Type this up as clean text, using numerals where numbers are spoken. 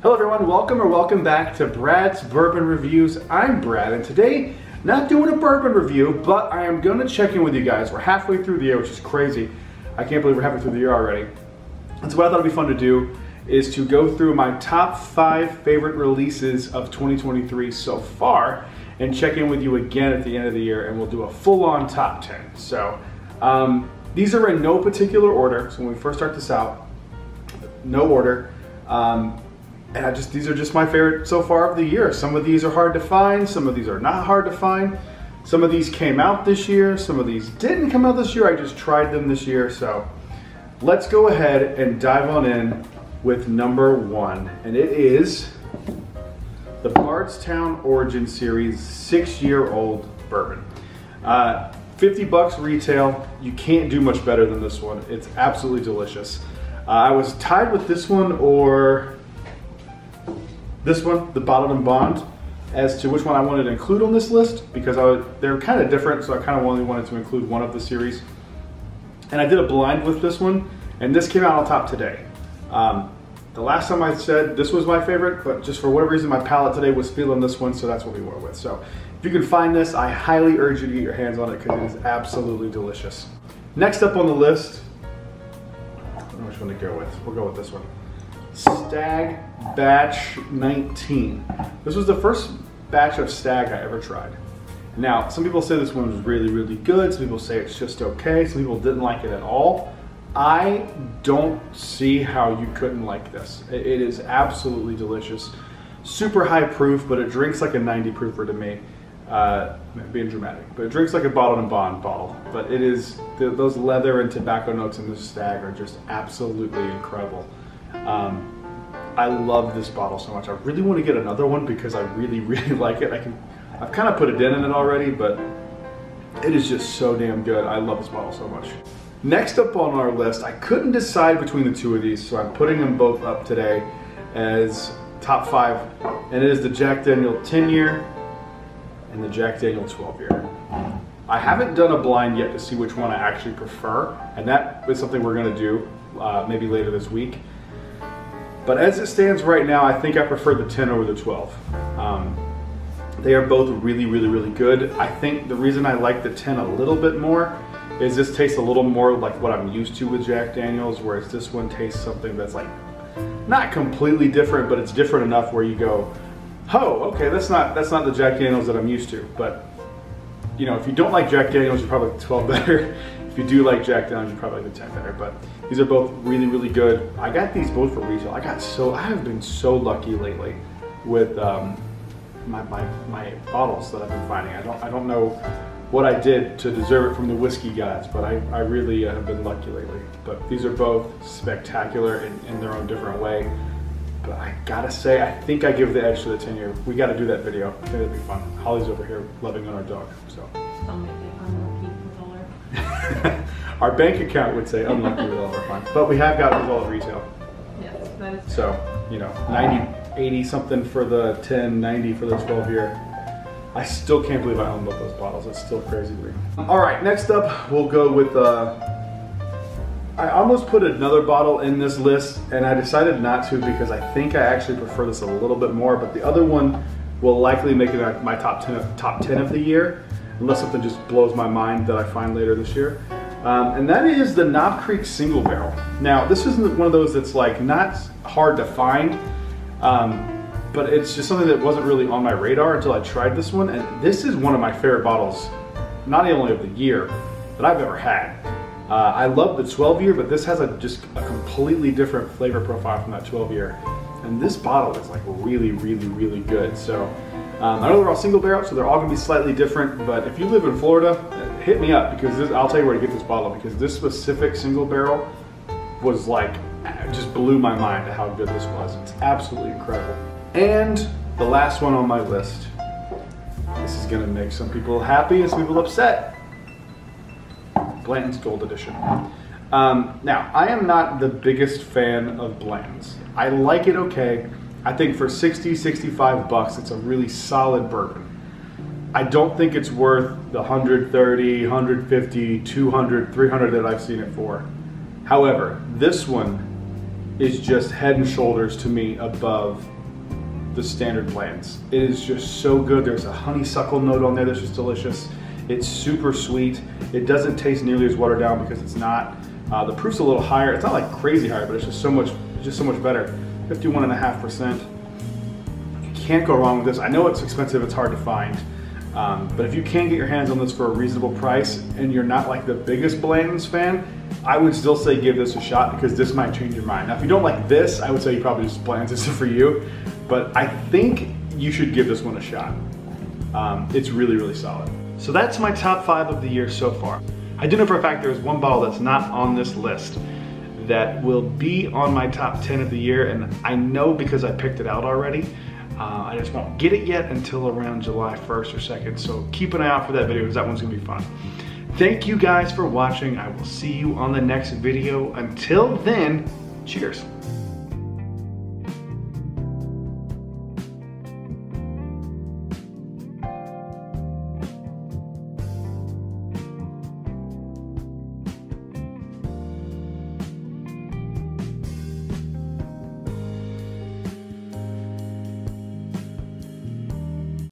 Hello everyone, welcome back to Brad's Bourbon Reviews. I'm Brad, and today, not doing a bourbon review, but I am gonna check in with you guys. We're halfway through the year, which is crazy. I can't believe we're halfway through the year already. And so what I thought would be fun to do is to go through my top 5 favorite releases of 2023 so far, and check in with you again at the end of the year, and we'll do a full-on top 10. So, these are in no particular order, so when we first start this out, no order. And these are just my favorite so far of the year. Some of these are hard to find, some of these are not hard to find. Some of these came out this year, some of these didn't come out this year, I just tried them this year. So let's go ahead and dive on in with number 1. And it is the Bardstown Origin Series 6-year-old bourbon. 50 bucks retail, you can't do much better than this one. It's absolutely delicious. I was tied with this one or this one, the Bottled and Bond, as to which one I wanted to include on this list because they're kind of different, so I kind of only wanted to include one of the series. And I did a blind with this one, and this came out on top today. The last time I said this was my favorite, but just for whatever reason my palate today was feeling this one, so that's what we went with. So if you can find this, I highly urge you to get your hands on it because it is absolutely delicious. Next up on the list, I don't know which one to go with. We'll go with this one. Stag Batch 19. This was the first batch of Stag I ever tried. Now, some people say this one was really, really good. Some people say it's just okay. Some people didn't like it at all. I don't see how you couldn't like this. It is absolutely delicious. Super high proof, but it drinks like a 90 proofer to me. Being dramatic, but it drinks like a Bottled and Bond bottle. But it is, those leather and tobacco notes in this Stag are just absolutely incredible. I love this bottle so much. I really want to get another one because I really, really like it. I've kind of put a dent in it already, but it is just so damn good. I love this bottle so much. Next up on our list, I couldn't decide between the two of these, so I'm putting them both up today as top 5, and it is the Jack Daniel's 10-year and the Jack Daniel's 12-year. I haven't done a blind yet to see which one I actually prefer, and that is something we're going to do maybe later this week. But as it stands right now, I think I prefer the 10 over the 12. They are both really, really, really good. I think the reason I like the 10 a little bit more is this tastes a little more like what I'm used to with Jack Daniel's, whereas this one tastes something that's like not completely different, but it's different enough where you go, oh, okay, that's not the Jack Daniel's that I'm used to. But you know, if you don't like Jack Daniel's, you probably like the 12 better. If you do like Jack Daniel's, you probably like the 10 better. But these are both really, really good. I got these both for retail. I have been so lucky lately with my bottles that I've been finding. I don't know what I did to deserve it from the whiskey guys, but I really have been lucky lately. But these are both spectacular in their own different way. But I gotta say, I think I give the edge to the 10-year. We gotta do that video. I think that'd be fun. Holly's over here loving on our dog, so. Don't make it unlucky with all our... Our bank account would say unlucky with all of our funds, but we have got these all at retail. Yes, that is. So, you know, 90, 80 something for the 10, 90 for the 12-year. I still can't believe I own both those bottles. It's still crazy to me. All right, next up, we'll go with, I almost put another bottle in this list, and I decided not to because I think I actually prefer this a little bit more, but the other one will likely make it my top 10 of the year, unless something just blows my mind that I find later this year. And that is the Knob Creek Single Barrel. Now, this isn't one of those that's like not hard to find, but it's just something that wasn't really on my radar until I tried this one. And this is one of my favorite bottles, not only of the year, that I've ever had. I love the 12-year, but this has just a completely different flavor profile from that 12-year. And this bottle is like really, really, really good. So I know they're all single barrel, so they're all gonna be slightly different, but if you live in Florida, hit me up because I'll tell you where to get this bottle, because this specific single barrel was like, just blew my mind at how good this was. It's absolutely incredible. And the last one on my list, this is gonna make some people happy and some people upset. Blanton's Gold Edition. Now, I am not the biggest fan of Blanton's. I like it okay. I think for 60, 65 bucks, it's a really solid bourbon. I don't think it's worth the 130, 150, 200, 300 that I've seen it for. However, this one is just head and shoulders to me above the standard blends. It is just so good. There's a honeysuckle note on there that's just delicious. It's super sweet. It doesn't taste nearly as watered down because it's not. The proof's a little higher. It's not like crazy higher, but it's just so much better. 51.5%. You can't go wrong with this. I know it's expensive, it's hard to find. But if you can get your hands on this for a reasonable price and you're not like the biggest blends fan, I would still say give this a shot because this might change your mind. Now, if you don't like this, I would say you probably just blends isn't for you, but I think you should give this one a shot. It's really, really solid. So that's my top 5 of the year so far. I do know for a fact there's one bottle that's not on this list that will be on my top 10 of the year, and I know because I picked it out already. I just won't get it yet until around July 1st or 2nd, so keep an eye out for that video because that one's gonna be fun. Thank you guys for watching. I will see you on the next video. Until then, cheers.